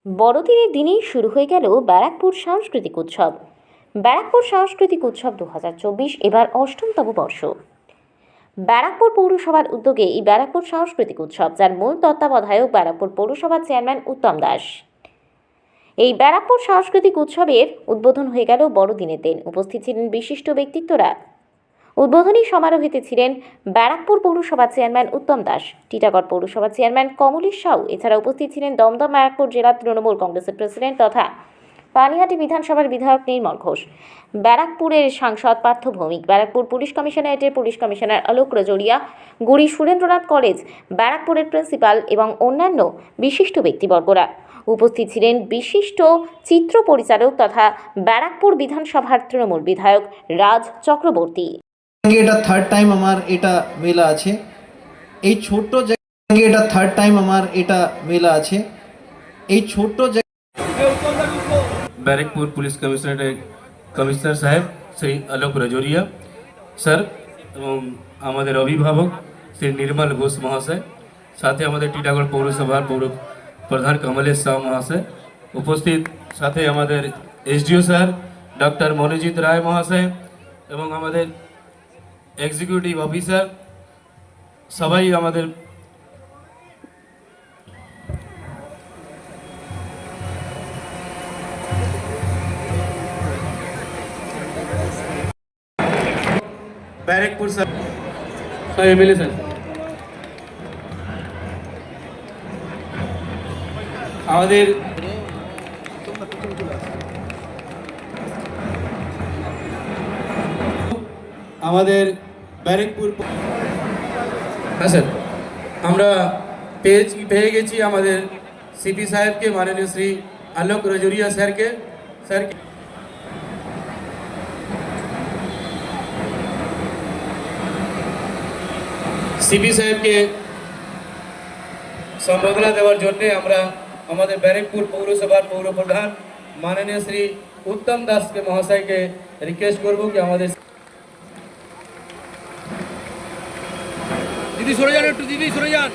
বড়দিনের দিনেই শুরু হয়ে গেল ব্যারাকপুর সাংস্কৃতিক উৎসব। ব্যারাকপুর সাংস্কৃতিক উৎসব 2024 এবার অষ্টমতম বর্ষ। ব্যারাকপুর পৌরসভার উদ্যোগে এই ব্যারাকপুর সাংস্কৃতিক উৎসব, যার মূল তত্ত্বাবধায়ক ব্যারাকপুর পৌরসভার চেয়ারম্যান উত্তম দাস। এই ব্যারাকপুর সাংস্কৃতিক উৎসবের উদ্বোধন হয়ে গেল বড়দিনের দিন। উপস্থিত ছিলেন বিশিষ্ট ব্যক্তিত্বরা। উদ্বোধনী সমারোহেতে ছিলেন ব্যারাকপুর পৌরসভার চেয়ারম্যান উত্তম দাস, টিটাগড় পৌরসভার চেয়ারম্যান কমলেশ সাউ। এছাড়া উপস্থিত ছিলেন দমদম ব্যারাকপুর জেলা তৃণমূল কংগ্রেসের প্রেসিডেন্ট তথা পানিহাটি বিধানসভার বিধায়ক নির্মল ঘোষ, ব্যারাকপুরের সাংসদ পার্থ ভৌমিক, ব্যারাকপুর পুলিশ কমিশনারেটের পুলিশ কমিশনার অলোক রাজোরিয়া, গুড়ি সুরেন্দ্রনাথ কলেজ, ব্যারাকপুরের প্রিন্সিপাল এবং অন্যান্য বিশিষ্ট ব্যক্তিবর্গরা। উপস্থিত ছিলেন বিশিষ্ট চিত্র পরিচালক তথা ব্যারাকপুর বিধানসভার তৃণমূল বিধায়ক রাজ চক্রবর্তী। এটা থার্ড টাইম আমার এটা মেলা আছে এই ছোট্ট জায়গায়। এটা থার্ড টাইম আমার এটা মেলা আছে এই ছোট্ট জায়গায়। बैरकपुर पुलिस कमिश्नर साहेब श्री आलोक राजोरिया सर এবং আমাদের অভিভাবক শ্রী নির্মল ঘোষ মহাশয়, সাথে আমাদের টিটাগড় পৌরসভার পৌর প্রধান কমলেশ সাউ মহাশয় উপস্থিত, সাথে আমাদের এসডিও স্যার ডক্টর মনোজিৎ রায় মহাশয় এবং আমাদের এক্সিকিউটিভ অফিসার সবাই আমাদের बैरकपुर सर एमएलए सर আমাদের ব্যারাকপুর। হ্যাঁ স্যার, আমরা পেয়ে গেছি আমাদের সিপি সাহেবকে, মাননীয় শ্রী আলোক রাজোরিয়া স্যারকে। সিপি সাহেবকে সম্বোধনা দেওয়ার জন্য আমরা আমাদের ব্যারাকপুর পৌরসভার পৌর প্রধান মাননীয় শ্রী উত্তম দাসকে মহাশয়কে রিকোয়েস্ট করব কি আমাদের দিদি সরে যান, একটু দিদি সরে যান।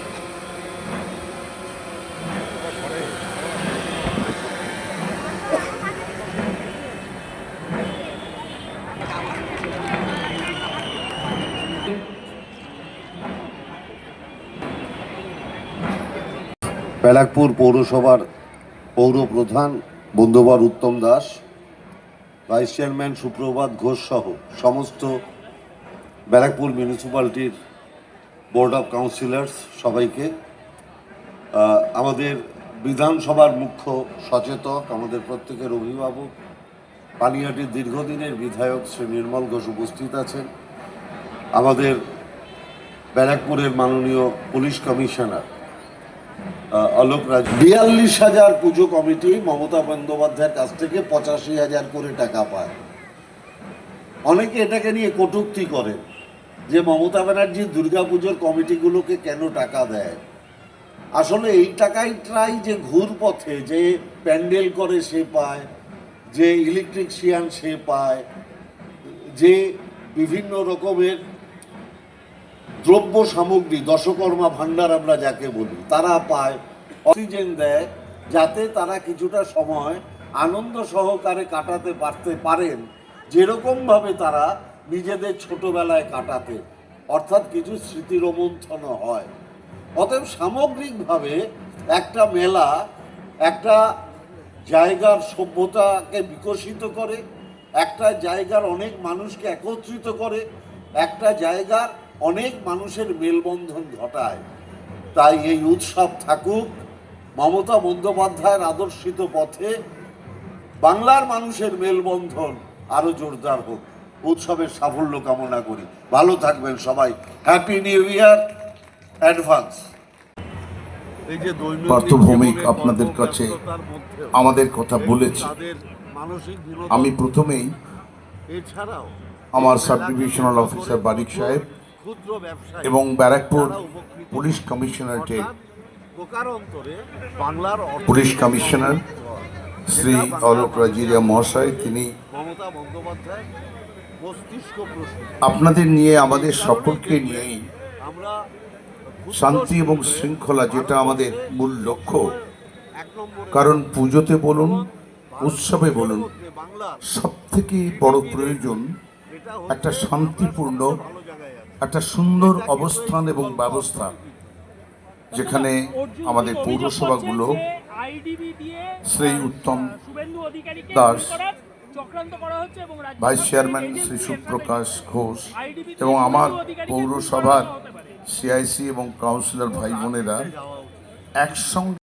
ব্যারাকপুর পৌরসভার পৌর প্রধান বন্ধুবর উত্তম দাস, ভাইস চেয়ারম্যান সুপ্রভাত ঘোষ সহ সমস্ত ব্যারাকপুর মিউনিসিপ্যালিটির বোর্ড অফ কাউন্সিলর্স সবাইকে, আমাদের বিধানসভার মুখ্য সচেতক, আমাদের প্রত্যেকের অভিভাবক, পানিহাটির দীর্ঘদিনের বিধায়ক শ্রী নির্মল ঘোষ উপস্থিত আছেন, আমাদের ব্যারাকপুরের মাননীয় পুলিশ কমিশনার অলোক রাজ। 42,000 পুজো কমিটি মমতা বন্দ্যোপাধ্যায়ের কাছ থেকে 85,000 করে টাকা পায়। অনেকে এটাকে নিয়ে কটূক্তি করেন যে মমতা ব্যানার্জি দুর্গাপুজোর কমিটিগুলোকে কেন টাকা দেয়। আসলে এই টাকাটাই যে ঘুর পথে যে প্যান্ডেল করে সে পায়, যে ইলেকট্রিশিয়ান সে পায়, যে বিভিন্ন রকমের দ্রব্য সামগ্রী দশকর্মা ভাণ্ডার আমরা যাকে বলি তারা পায়, অক্সিজেন দেয়, যাতে তারা কিছুটা সময় আনন্দ সহকারে কাটাতে পারেন যেরকমভাবে তারা নিজেদের ছোটবেলায় কাটাতে, অর্থাৎ কিছু স্মৃতি রোমন্থন হয়। অতএব সামগ্রিকভাবে একটা মেলা একটা জায়গার সভ্যতাকে বিকশিত করে, একটা জায়গার অনেক মানুষকে একত্রিত করে, একটা জায়গার অনেক মানুষের মেলবন্ধন ঘটায়। তাই এই উৎসব থাকুক মমতা বন্দ্যোপাধ্যায়ের আদর্শিত পথে, বাংলার মানুষের মেলবন্ধন আরো জোরদার হোক। উৎসবের সাফল্য কামনা করি। ভালো থাকবেন সবাই। Happy new year advance. Partha Bhowmik আপনাদের কাছে আমাদের কথা বলেছে। আমি প্রথমেই আমার সাব ডিভিশনাল অফিসার বারিক সাহেব এবং ব্যারাকপুর পুলিশ কমিশনারেটের পুলিশ কমিশনার শ্রী অলোক রাজোরিয়া মহাশয়, তিনি আপনাদের নিয়ে, আমাদের সকলকে নিয়েই শান্তি এবং শৃঙ্খলা, যেটা আমাদের মূল লক্ষ্য, কারণ পুজোতে বলুন, উৎসবে বলুন, সব থেকে বড় প্রয়োজন একটা শান্তিপূর্ণ, একটা সুন্দর অবস্থান এবং ব্যবস্থা, যেখানে আমাদের পৌরসভাগুলো শ্রী উত্তম দাস, ভাইস চেয়ারম্যান শ্রী সুপ্রকাশ ঘোষ এবং আমার পৌরসভার সিআইসি এবং কাউন্সিলর ভাই বোনেরা একসঙ্গে